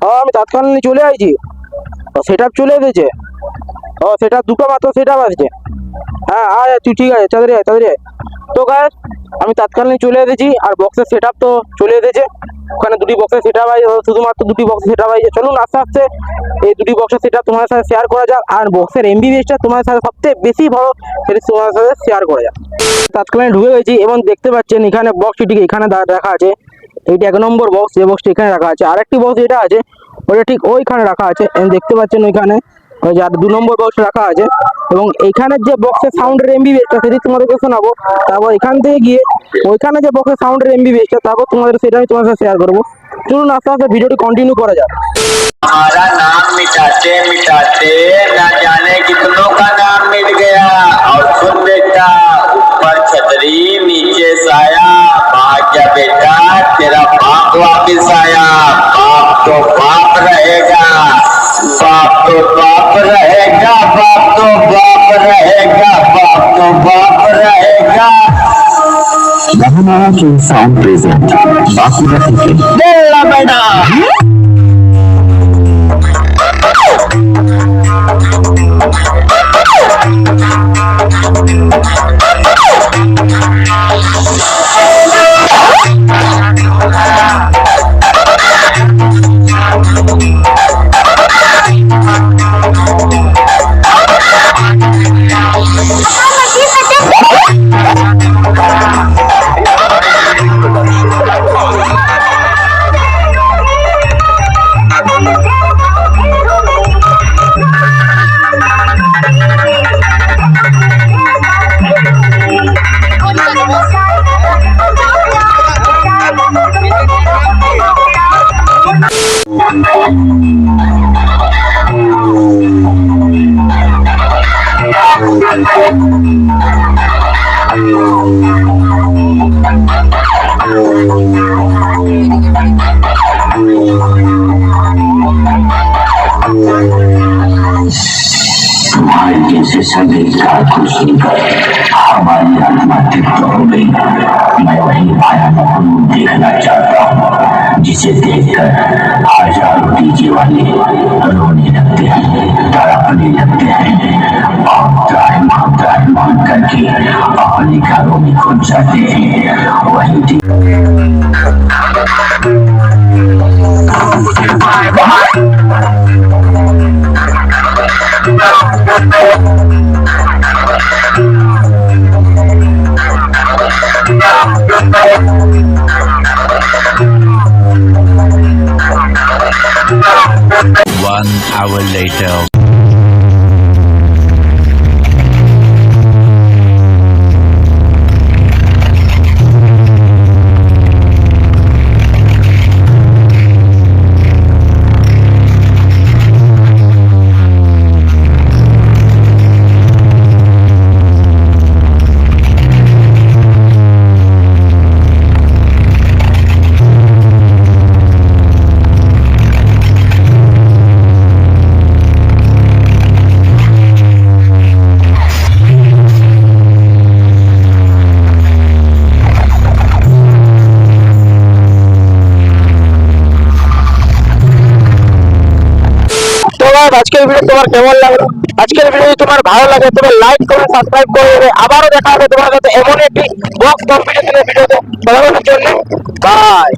হ্যাঁ আমি তৎকালীন চলে আইছি। সেট আপ চলে এসেছে। ও সেটা দুটো মাত্র সেট আপ আছে। হ্যাঁ আয় তুই, ঠিক আছে তাড়াতাড়ি আয় তাড়াতাড়ি আয়। তো গাইস আমি তৎকালীন চলে এসেছি আর বক্সের সেট আপ তো চলে এসেছে। ওখানে দুটি বক্সের সেট আপ আছে, শুধুমাত্র দুটি বক্সের সেট আপ আছে। চলুন আস্তে আস্তে এই দুটি বক্সের সেট আপ তোমার সাথে শেয়ার করা যাক, আর বক্সের এমবিবিএসটা তোমার সাথে সবচেয়ে বেশি ভালো সেটা তোমার সাথে শেয়ার করা যাক। তৎকালীন ঢুকে গেছি এবং দেখতে পাচ্ছেন এখানে বক্সটি এখানে রাখা আছে। এইটা 1 নম্বর বক্স, যে বক্সটি এখানে রাখা আছে। আরেকটি বক্স যেটা আছে ওটা ঠিক ওইখানে রাখা আছে, দেখতে পাচ্ছেন ওইখানে ওই যে 2 নম্বর বক্স রাখা আছে। এবং এইখানের যে বক্সের সাউন্ডের এমবিবিএসটা সেটি তোমাদেরকে শোনাবো। তারপর এখান থেকে গিয়ে ওইখানে যে বক্সের সাউন্ডের এমবিবিএসটা তারপর তোমাদের সেটা আমি তোমার সাথে শেয়ার করবো। চলুন আস্তে আস্তে ভিডিওটি কন্টিনিউ করা যাক। हमारा नाम मिटाते मिटाते न जाने कितनों का नाम मिट गया। और सुन बेटा, ऊपर छतरी नीचे साया, भाग जा बेटा तेरा बाप वापिस आया। बाप तो बाप रहेगा, बाप तो बाप रहेगा, बाप तो बाप रहेगा, बाप तो बाप रहेगा। Rahman sound present. Bakura Ticket. बेटा बेटा तुम्हारे जैसे संगीतकार को सुनकर हमारी आत्मा तृप्त हो गई। मैं वही भयानक रूप देखना चाहता हूँ जिसे देखकर हजारों डीजे वाले रोने लगते हैं, तड़पने लगते हैं, मान करके अपने घरों में घुस जाते हैं। वही One hour later. আজকের ভিডিও তোমার কেমন লাগলো? আজকের ভিডিও যদি তোমার ভালো লাগে তবে লাইক কমেন্ট সাবস্ক্রাইব করে দেবে। আবারও দেখা হবে তোমার সাথে এমন একটি বক্স কম্পিটিশনের ভিডিওতে। ততক্ষণের জন্য বাই।